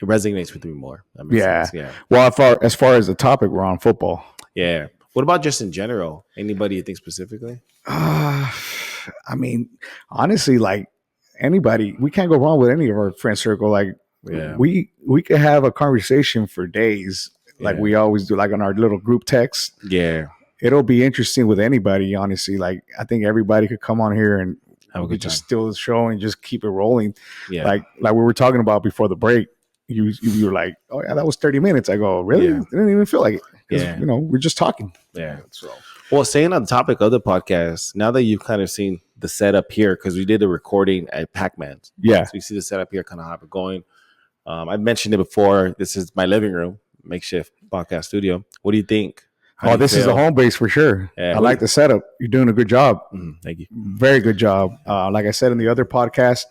it resonates with me more. That makes sense. Yeah. Well, as far as the topic, we're on football. Yeah. What about just in general? Anybody you think specifically? I mean, honestly, like anybody, we can't go wrong with any of our friend circle. Like, we could have a conversation for days, like we always do, like on our little group text. Yeah. It'll be interesting with anybody, honestly. Like, I think everybody could come on here and we just steal the show and just keep it rolling. Yeah. Like we were talking about before the break. You were like, oh yeah, that was 30 minutes. I go, really? Yeah. It didn't even feel like it. Yeah. We're just talking. Yeah. So, well, staying on the topic of the podcast, now that you've kind of seen the setup here, because we did the recording at Pac-Man's. Yeah. So you see the setup here, kind of how it's going. I mentioned it before. This is my living room, makeshift podcast studio. What do you think? This is the home base for sure. Yeah, I like the setup. You're doing a good job. Thank you. Very good job. Like I said in the other podcast,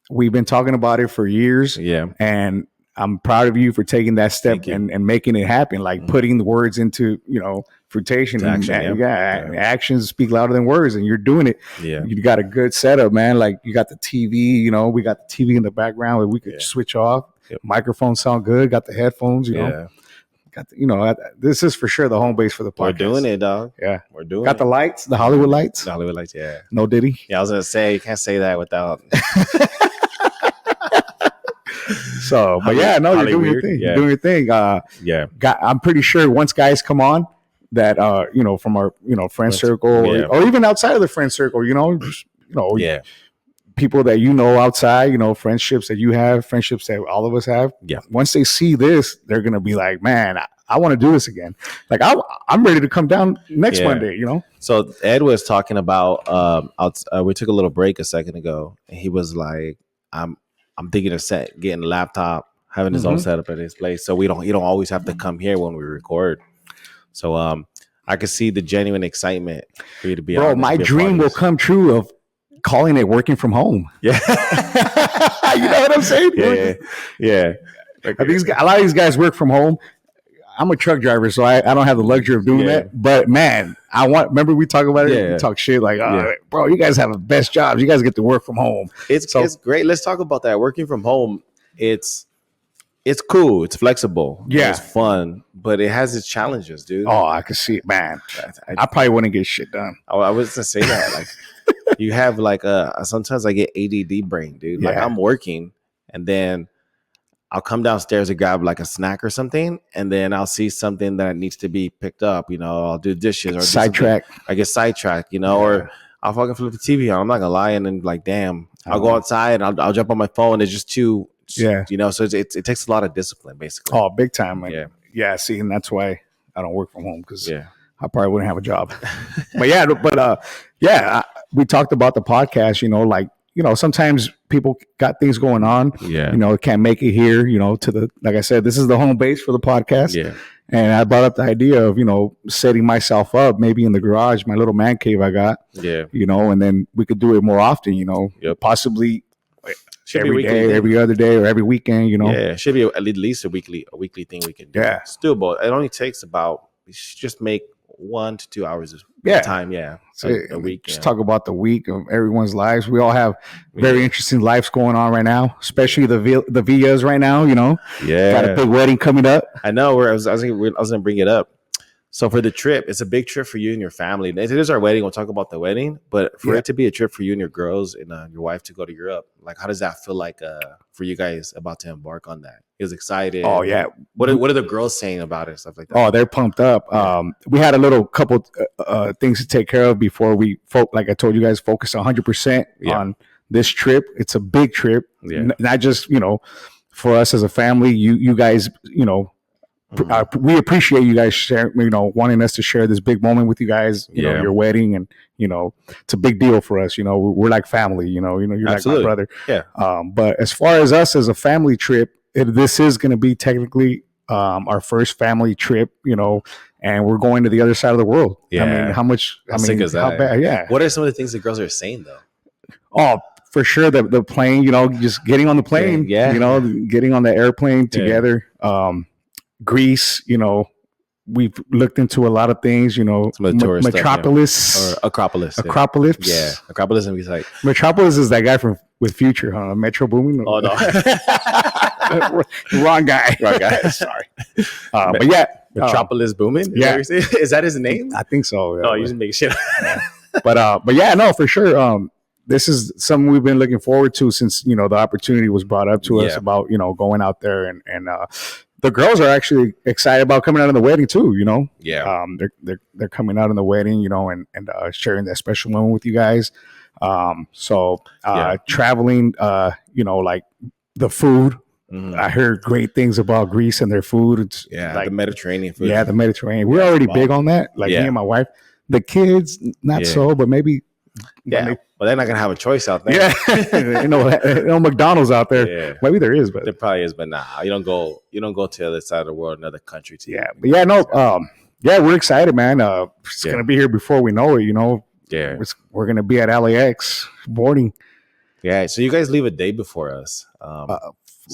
we've been talking about it for years. Yeah. And I'm proud of you for taking that step and making it happen, like putting the words into, fruition. Action, actions speak louder than words, and you're doing it. Yeah. You got a good setup, man. Like, you got the TV, we got the TV in the background where we could switch off. Yep. Microphones sound good. Got the headphones, know. Got this is for sure the home base for the podcast. We're doing it, dog. Yeah. We're doing it. Got the lights, the Hollywood lights. The Hollywood lights, yeah. No Diddy. Yeah, I was going to say, you can't say that without... So, but yeah, no, you're doing your thing. Yeah. You're doing your thing. I'm pretty sure once guys come on that, from our, friend circle or even outside of the friend circle, people that outside, friendships that you have, friendships that all of us have. Yeah. Once they see this, they're going to be like, man, I want to do this again. Like, I'm ready to come down next Monday, So Ed was talking about, we took a little break a second ago, and he was like, I'm thinking of getting a laptop, having his own setup at his place, so you don't always have to come here when we record. So I could see the genuine excitement for you to be. Bro, my dream will come true of calling it working from home. Yeah. You know what I'm saying? Yeah. A lot of these guys work from home. I'm a truck driver, so I don't have the luxury of doing that. But man, remember we talk about it? Yeah. We talk shit like, bro, you guys have the best jobs. You guys get to work from home. It's great. Let's talk about that. Working from home, it's cool. It's flexible. Yeah. It's fun, but it has its challenges, dude. Oh, I can see it, man. I probably wouldn't get shit done. I was going to say that. Like, you have like sometimes I get ADD brain, dude. Like I'm working and then I'll come downstairs and grab like a snack or something, and then I'll see something that needs to be picked up. You know, I'll do dishes or sidetrack. I get sidetracked, you know, or I'll fucking flip the TV on. I'm not gonna lie, and then like, damn, I'll go outside and I'll jump on my phone. It's just too, you know. So it takes a lot of discipline, basically. Oh, big time. Man. Yeah. See, and that's why I don't work from home because I probably wouldn't have a job. We talked about the podcast. You know, like. You know, sometimes people got things going on. Yeah. You know, can't make it here, you know, like I said, this is the home base for the podcast. Yeah. And I brought up the idea of, you know, setting myself up maybe in the garage, my little man cave I got. Yeah. You know, and then we could do it more often, you know, possibly every day, every other day, or every weekend, you know. Yeah. It should be at least a weekly thing we can do. Yeah. It's doable. It only takes just make 1 to 2 hours of time. Yeah. So a week. Just talk about the week of everyone's lives. We all have very interesting lives going on right now, especially the Villas right now, you know. Yeah. Got a big wedding coming up. I know. I was going to bring it up. So for the trip, it's a big trip for you and your family. It is our wedding. We'll talk about the wedding, but for it to be a trip for you and your girls and your wife to go to Europe, like how does that feel like for you guys about to embark on that? He was excited. Oh yeah. What are the girls saying about it? Stuff like that. Oh, they're pumped up. We had a little couple things to take care of before we, like I told you guys, focus 100% on this trip. It's a big trip, not just, you know, for us as a family. You guys, you know. We appreciate you guys sharing, you know, wanting us to share this big moment with you guys, you know, your wedding, and, you know, it's a big deal for us. You know, we're like family, you know, you're Absolutely. Like my brother. Yeah. But as far as us as a family trip, this is going to be technically our first family trip, you know, and we're going to the other side of the world. Yeah. I mean, how sick is that? How bad? Yeah. What are some of the things the girls are saying though? Oh, for sure. The plane, you know, just getting on the plane, you know, getting on the airplane together. Greece, you know, we've looked into a lot of things, you know, Metropolis stuff, or Acropolis. Yeah. Acropolis and like Metropolis is that guy with Future, huh? Metro Boomin. Oh no. Wrong guy. Sorry. But yeah. Metropolis Boomin? Is that his name? I think so. Yeah. Oh, you just make shit. But yeah, no, for sure. This is something we've been looking forward to since, you know, the opportunity was brought up to us about, you know, going out there and the girls are actually excited about coming out of the wedding too, you know. Yeah. They're coming out in the wedding, you know, and sharing that special moment with you guys. Traveling, you know, like the food. Mm-hmm. I heard great things about Greece and their food. It's like the Mediterranean food. Yeah, the Mediterranean. We're already big on that. Like me and my wife. The kids, not so, but maybe. Yeah. Well, they're not gonna have a choice out there. Yeah, no McDonald's out there. Yeah. Maybe there is, but there probably is. But nah, you don't go to the other side of the world, another country. We're excited, man. It's gonna be here before we know it. You know. Yeah. We're gonna be at LAX boarding. Yeah. So you guys leave a day before us.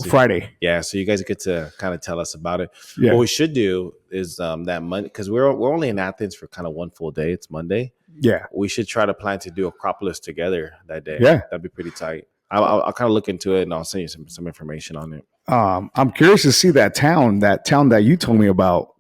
Friday. Yeah. So you guys get to kind of tell us about it. Yeah. What we should do is that Monday, because we're only in Athens for kind of one full day. It's Monday. Yeah, we should try to plan to do Acropolis together that day. Yeah, that'd be pretty tight. I'll kind of look into it and I'll send you some information on it. I'm curious to see that town that you told me about.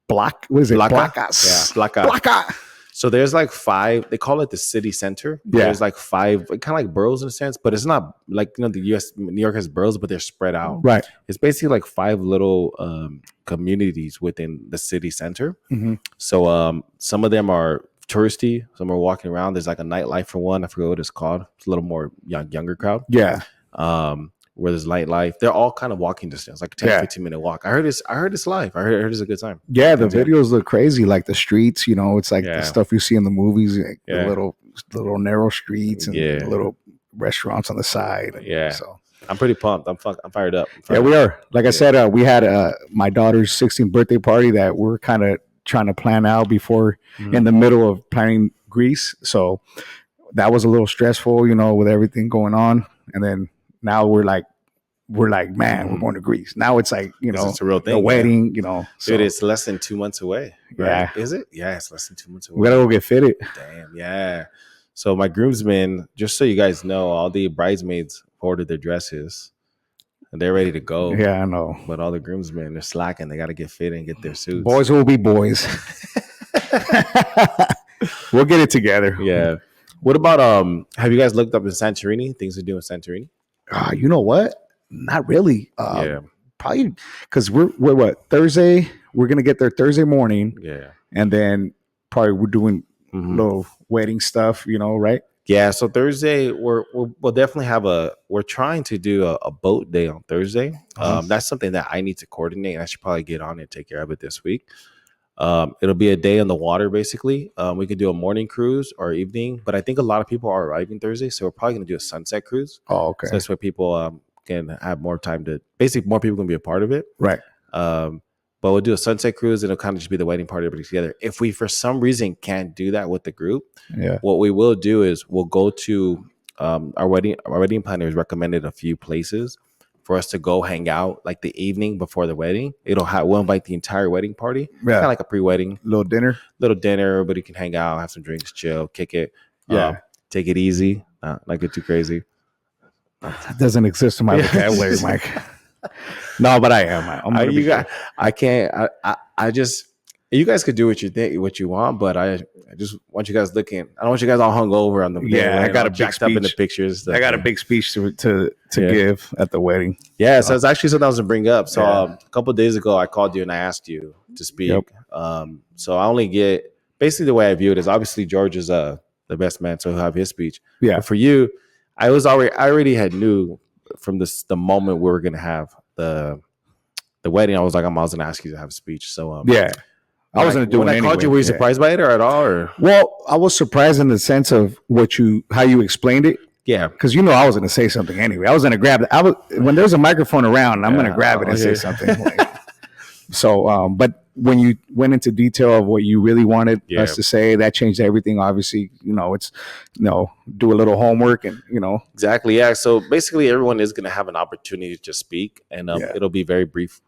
Black, what is it? Blacka. Yeah, Blacka. So there's like 5. They call it the city center. Yeah. There's like 5, kind of like boroughs in a sense, but it's not like, you know, New York has boroughs, but they're spread out. Right. It's basically like 5 little communities within the city center. Mm-hmm. So some of them are touristy. Some are walking around. There's like a nightlife for one. I forget what it's called. It's a little more younger crowd. Yeah. Where there's nightlife. They're all kind of walking distance, like a 10, 15-minute walk. I heard it's live. I heard it's a good time. Yeah, the videos look crazy. Like the streets, you know, it's like the stuff you see in the movies, like the little narrow streets and the little restaurants on the side. Yeah. So I'm pretty pumped. I'm fired up. We are. Like I said, we had my daughter's 16th birthday party that we're kind of trying to plan out before in the middle of planning Greece. So that was a little stressful, you know, with everything going on. And then now we're like, man, we're going to Greece. Now it's like, you know, it's a real thing, the wedding, you know. So. Dude, it's less than 2 months away. Right? Yeah. Is it? Yeah, it's less than 2 months away. We gotta go get fitted. Damn, yeah. So my groomsmen, just so you guys know, all the bridesmaids ordered their dresses and they're ready to go. Yeah, I know. But all the groomsmen, they're slacking. They got to get fit and get their suits. Boys will be boys. We'll get it together. Yeah. What about have you guys looked up in Santorini? Things to do in Santorini? You know what? Not really. Yeah. Probably because we're what, Thursday? We're gonna get there Thursday morning. Yeah. And then probably we're doing little wedding stuff, you know, right? Yeah. So Thursday we'll definitely have we're trying to do a boat day on Thursday. That's something that I need to coordinate. I should probably get on and take care of it this week. It'll be a day on the water, basically. We could do a morning cruise or evening, but I think a lot of people are arriving Thursday, so we're probably going to do a sunset cruise. Oh, okay. So that's where people can have more time to, basically, more people can be a part of it. Right. But we'll do a sunset cruise, and it'll kind of just be the wedding party, everybody together. If we, for some reason, can't do that with the group, what we will do is we'll go to our wedding planner has recommended a few places for us to go hang out like the evening before the wedding. We'll invite the entire wedding party. Yeah. Kind of like a pre-wedding. Little dinner. Everybody can hang out, have some drinks, chill, kick it. Yeah. Take it easy. Not get too crazy. That doesn't exist in my vocabulary, Mike. No, but I am. I can't. I just. You guys could do what you want, but I just want you guys looking. I don't want you guys all hung over on the day. I got a big speech up in the pictures. I got a big speech to give at the wedding. Yeah, so it's actually something I was gonna bring up. So a couple of days ago, I called you and I asked you to speak. Yep. So I only get, basically the way I view it is, obviously George is the best man, so he'll have his speech. Yeah. But for you, I already had knew from the moment we were gonna have the wedding. I was like, I was gonna ask you to have a speech. So yeah. I was going to do it anyway. When I called you, were you surprised by it or at all? Or? Well, I was surprised in the sense of how you explained it. Yeah, because you know I was going to say something anyway. I was going to grab it. When there's a microphone around, I'm going to grab it and say something. So, but when you went into detail of what you really wanted us to say, that changed everything. Obviously, it's do a little homework and exactly. Yeah. So basically, everyone is going to have an opportunity to speak, and it'll be very brief.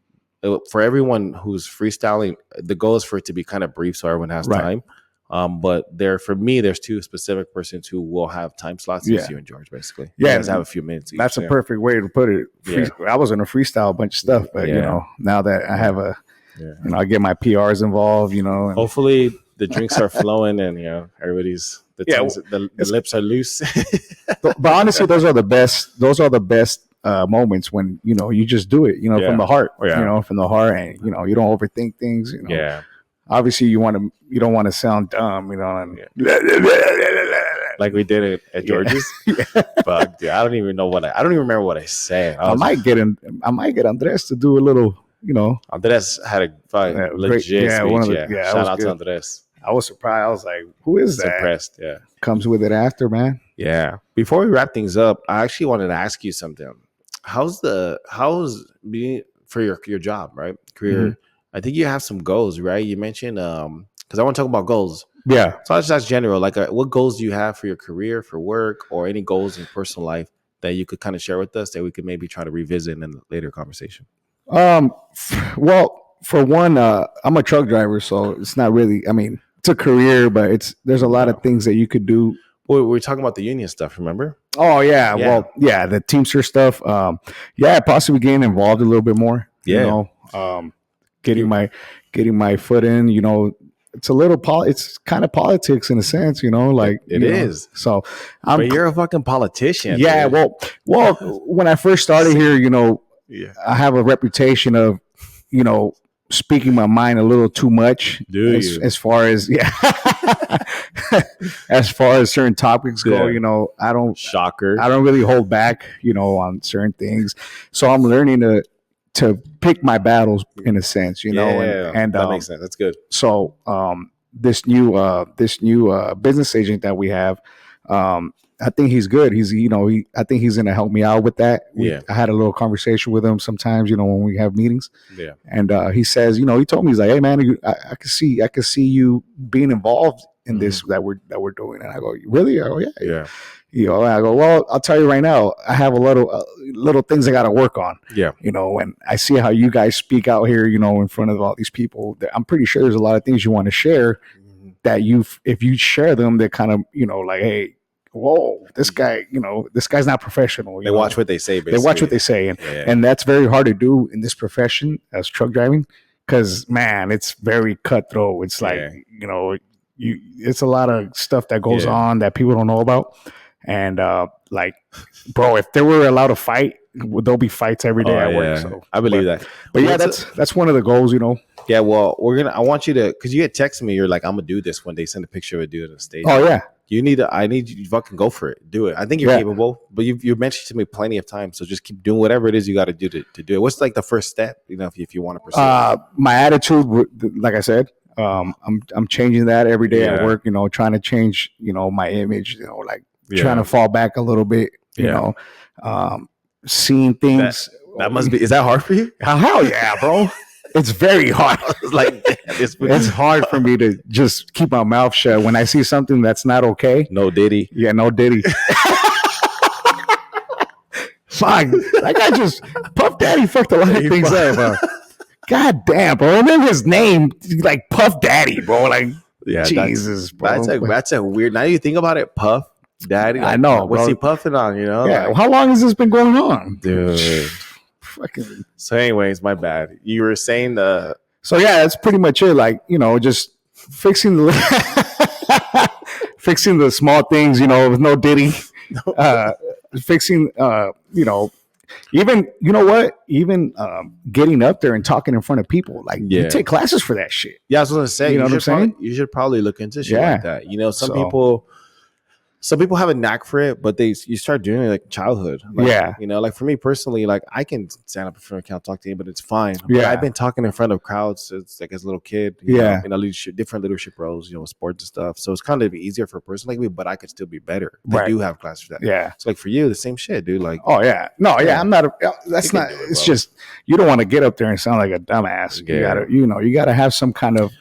For everyone who's freestyling, the goal is for it to be kind of brief so everyone has time. But for me, there's two specific persons who will have time slots. It's you and George, basically. Yeah, you guys have a few minutes each. That's a perfect way to put it. I was going to freestyle a bunch of stuff, but now that I have I get my PRs involved, and hopefully the drinks are flowing and everybody's the lips are loose. But honestly, those are the best moments when you just do it from the heart, from the heart, and you don't overthink things. Obviously you don't want to sound dumb, and like we did it at George's. But dude, I don't even remember what I said. I might get Andres to do a little. Andres had a legit speech. Shout out to Andres. I was surprised. I was like, "Who is that?" Impressed. Yeah, comes with it after, man. Yeah. Before we wrap things up, I actually wanted to ask you something. How's being for your job, right? Career. Mm-hmm. I think you have some goals, right? You mentioned because I want to talk about goals. Yeah. So I just ask general, like, what goals do you have for your career, for work, or any goals in personal life that you could kind of share with us that we could maybe try to revisit in a later conversation? Well, for one, I'm a truck driver, so it's not really. I mean, it's a career, but there's a lot of things that you could do. Well, we're talking about the union stuff, remember? Oh yeah. Well, yeah, the Teamster stuff. Possibly getting involved a little bit more. Yeah. Getting my foot in. It's a little it's kind of politics in a sense. Like it is. So, but you're a fucking politician. Yeah. Dude. Well, when I first started here, I have a reputation of, speaking my mind a little too much. As far as as far as certain topics go, I don't. Shocker. I don't really hold back, on certain things. So I'm learning to pick my battles in a sense, and that makes sense. That's good. So this new business agent that we have, I think he's good. He's, I think he's going to help me out with that. I had a little conversation with him sometimes, when we have meetings. Yeah. And he says, he told me, he's like, hey man, I can see you being involved in this that we're doing. And I go, really? I go, yeah. I go, well, I'll tell you right now, I have a little things I got to work on. Yeah. And I see how you guys speak out here, in front of all these people. I'm pretty sure there's a lot of things you want to share that if you share them, they're kind of, like, hey, whoa, this guy, this guy's not professional. They watch what they say, basically. They watch what they say. And that's very hard to do in this profession as truck driving because, man, it's very cutthroat. It's like, it's a lot of stuff that goes on that people don't know about. And, like, bro, if they were allowed to fight, there'll be fights every day at work. So I believe that. But yeah, that's one of the goals, Yeah, well, I want you to, because you had texted me, you're like, I'm gonna do this one day. Send a picture of a dude on the stage. Oh yeah, I need you to fucking go for it. Do it. I think you're capable, but you've mentioned to me plenty of times. So just keep doing whatever it is you got to do to do it. What's like the first step? If you want to pursue. My attitude, like I said, I'm changing that every day at work. Trying to change, my image. Trying to fall back a little bit. Seeing things. That must be. Is that hard for you? Hell yeah, bro. It's very hard. It's hard for me to just keep my mouth shut when I see something that's not okay. No Diddy. Yeah, no Diddy. Fuck. Like Puff Daddy fucked a lot of things up. God damn, bro. I remember his name, like Puff Daddy, bro. Like, Jesus, bro. That's a weird. Now you think about it, Puff Daddy. Like, I know. What's he puffing on? Yeah. Like, how long has this been going on, dude? Fucking. So, anyways, my bad. You were saying the. So yeah, that's pretty much it. Like, just fixing the fixing the small things. With no Diddy. Fixing. Even getting up there and talking in front of people. Like, you take classes for that shit. Yeah, I was gonna say. You know what I'm saying? You should probably look into shit like that. Some people have a knack for it, but you start doing it like childhood. Like, like for me personally, like I can stand up in front of a crowd, talk to anybody, but it's fine. But I've been talking in front of crowds since like as a little kid. Different leadership roles, sports and stuff. So it's kind of easier for a person like me, but I could still be better. I do have classes for that. Yeah. So like for you, the same shit, dude. Like, oh yeah, no, yeah, I'm not. That's not. It's just you don't want to get up there and sound like a dumbass. Yeah. You gotta have some kind of,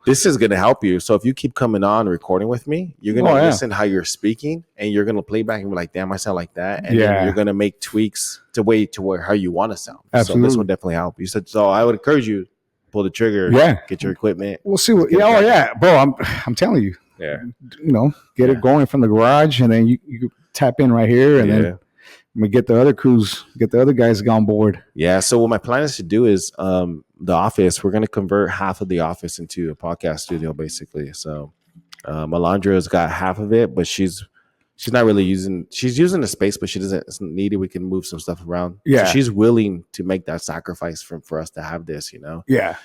This is gonna help you. So if you keep coming on recording with me, you're gonna listen how you're speaking, and you're gonna play back and be like, "Damn, I sound like that." And then you're gonna make tweaks to where how you want to sound. Absolutely. So this will definitely help. You said so. I would encourage you pull the trigger. Get your equipment. We'll see what. Bro. I'm telling you. Yeah. Get it going from the garage, and then you tap in right here, and then we get the other guys on board. Yeah. So what my plan is to do is the office. We're gonna convert half of the office into a podcast studio, basically. So Alondra's got half of it, but she's not really using. She's using the space, but she doesn't need it. We can move some stuff around. Yeah. So she's willing to make that sacrifice for us to have this. Yeah.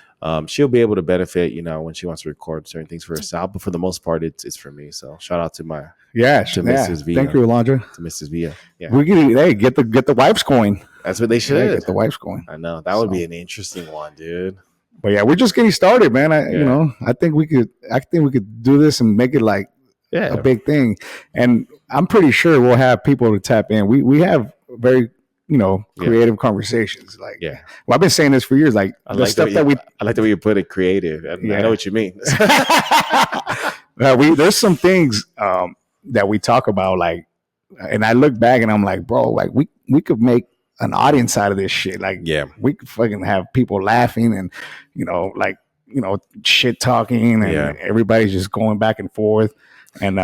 She'll be able to benefit, when she wants to record certain things for herself. But for the most part, it's for me. So shout out to Mrs. Villa. Thank you, Alondra. To Mrs. Villa. Yeah. We're getting get the wives going. That's what they should. Yeah, get the wives going. I know that would be an interesting one, dude. But yeah, we're just getting started, man. I think we could do this and make it like a big thing. And I'm pretty sure we'll have people to tap in. We have very creative converstions. Like, well, I've been saying this for years. Like, I like the way you put it, creative. I know what you mean. There's some things that we talk about, like, and I look back and I'm like, bro, like we could make an audience out of this shit. Like, we could fucking have people laughing and shit talking, and everybody's just going back and forth, and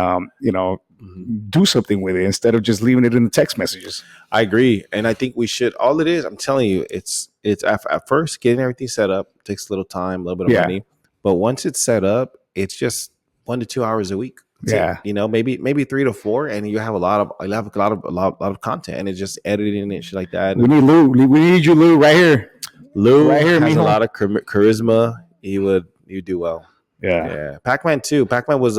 do something with it instead of just leaving it in the text messages. I agree. And I think we should, all it is, I'm telling you, it's at first getting everything set up takes a little time, a little bit of money. But once it's set up, it's just 1 to 2 hours a week. Maybe 3 to 4, and you have a lot of content, and it's just editing and shit like that. We need Lou. We need you, Lou, right here. Lou right here has a lot of charisma. He would do well. Yeah. Pac-Man too. Pac-Man would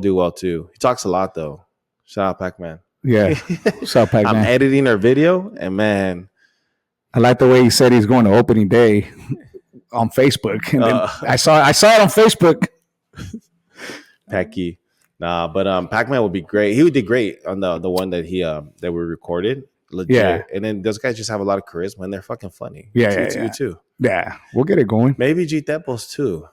do well too. He talks a lot though. Shout out Pac-Man. Yeah. What's up, Pac-Man? I'm editing our video, and man, I like the way he said he's going to opening day on Facebook. And then I saw it on Facebook. Packy. Nah, but Pac-Man would be great. He did great on the one that he that we recorded. Legit. Yeah. And then those guys just have a lot of charisma and they're fucking funny. Yeah, You too. Yeah, we'll get it going. Maybe G Tepos too.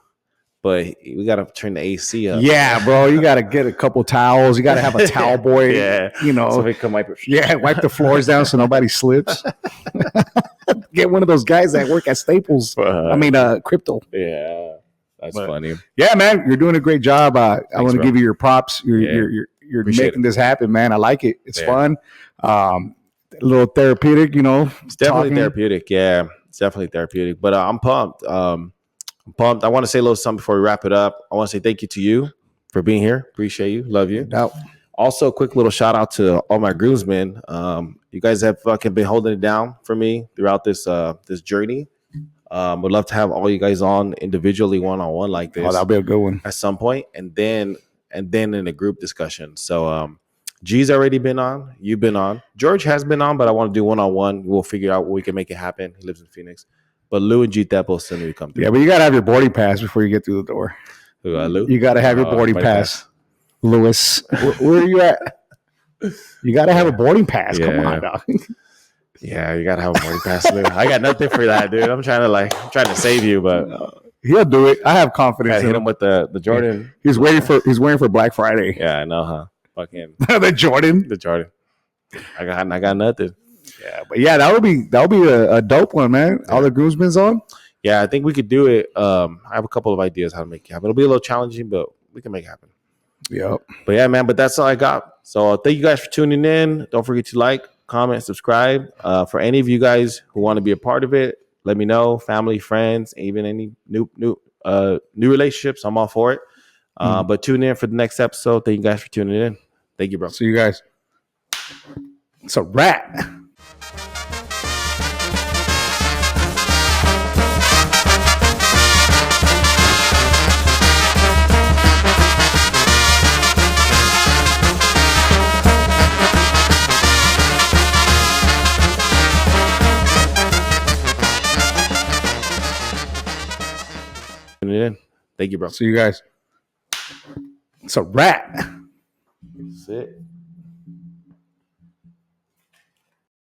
But we gotta turn the AC up. Yeah, bro. You gotta get a couple towels. You gotta have a towel boy. Yeah. You know. So we can wipe it. Yeah, wipe the floors down so nobody slips. Get one of those guys that work at Staples. Crypto. Yeah. That's funny. Yeah, man, you're doing a great job. I want to give you your props. You're making this happen, man. I like it. It's fun. A little therapeutic, you know. It's definitely therapeutic. Yeah, it's definitely therapeutic. But I'm pumped. I'm pumped. I want to say a little something before we wrap it up. I want to say thank you to you for being here. Appreciate you. Love you. No. Also, a quick little shout out to all my groomsmen. You guys have fucking been holding it down for me throughout this this journey. Would love to have all you guys on individually, one-on-one like this. Oh, that'll be a good one at some point, and then in a group discussion. So G's already been on. You've been on. George has been on, but I want to do one-on-one. We'll figure out we can make it happen. He lives in Phoenix. But Lou and G Tepos still need to come through. Yeah, but you gotta have your boarding pass before you get through the door. Lou? You gotta have your boarding pass. Lewis, where are you at? You gotta have a boarding pass. Come on, dog. Yeah, you gotta have a boarding pass. I got nothing for that, dude. I'm trying to save you, but he'll do it. I have confidence. Hit him with the Jordan. He's waiting for Black Friday. Yeah, I know, huh? Fucking the Jordan. I got nothing. Yeah, but yeah, that'll be a dope one, man. All the groomsmen's on. Yeah, I think we could do it. I have a couple of ideas how to make it happen. It'll be a little challenging, but we can make it happen. Yep. But yeah, man. But that's all I got. So thank you guys for tuning in. Don't forget to like, comment, subscribe. For any of you guys who want to be a part of it, let me know. Family, friends, even any new relationships. I'm all for it. But tune in for the next episode. Thank you guys for tuning in. Thank you, bro. See you guys. It's a wrap. Thank you, bro. See you guys. It's a wrap. That's it.